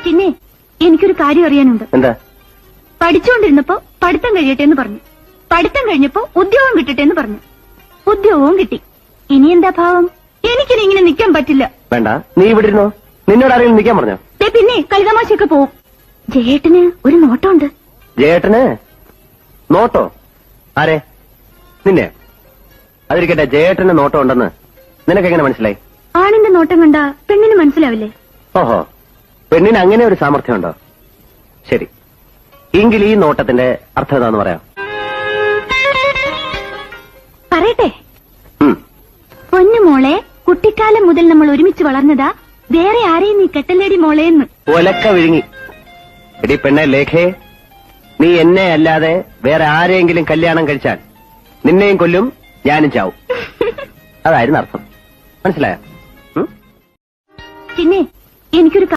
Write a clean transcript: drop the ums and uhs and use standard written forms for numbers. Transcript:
പിന്നെ എനിക്കൊരു കാര്യം അറിയാനുണ്ട്. എന്താ? പഠിച്ചുകൊണ്ടിരുന്നപ്പോ പഠിത്തം കഴിയട്ടെ എന്ന് പറഞ്ഞു. പഠിത്തം കഴിഞ്ഞപ്പോ ഉദ്യോഗം കിട്ടട്ടെ എന്ന് പറഞ്ഞു. ഉദ്യോഗവും കിട്ടി. ഇനി എന്താ ഭാവം? എനിക്കിനി ഇങ്ങനെ നിൽക്കാൻ പറ്റില്ല. വേണ്ട, നീ ഇവിടെ ഇരുന്നോ. നിന്നോട് ആരെങ്കിലും നിൽക്കാൻ പറഞ്ഞോ? പിന്നെ കളിതമാശയൊക്കെ പോവും. ജയേട്ടന് ഒരു നോട്ടമുണ്ട്. ജയേട്ടന് നോട്ടോ? ആരെ? നിന്നെ? അതിരിക്കട്ടെ, ജയേട്ടന് നോട്ടം ഉണ്ടെന്ന് നിനക്കെങ്ങനെ മനസ്സിലായി? ആണിന്റെ നോട്ടം കണ്ട പെണ്ണിന് മനസ്സിലാവില്ലേ? ഓഹോ, പെണ്ണിന് അങ്ങനെ ഒരു സാമർഥ്യമുണ്ടോ? ശരി, എങ്കിൽ ഈ നോട്ടത്തിന്റെ അർത്ഥം എന്താന്ന് പറയാം. പറയട്ടെ? പൊന്നുമോളെ, കുട്ടിക്കാലം മുതൽ നമ്മൾ ഒരുമിച്ച് വളർന്നതാ. വേറെ ആരെയും നീ കെട്ടല്ലേടി മോളേന്ന്. ഒലക്ക വിഴുങ്ങി. എടി പെണ്ണെ ലേഖേ, നീ എന്നെ അല്ലാതെ വേറെ ആരെയെങ്കിലും കല്യാണം കഴിച്ചാൽ നിന്നെയും കൊല്ലും, ഞാനും ചാവും. അതായിരുന്നു അർത്ഥം. മനസ്സിലായോ? പിന്നെ എനിക്കൊരു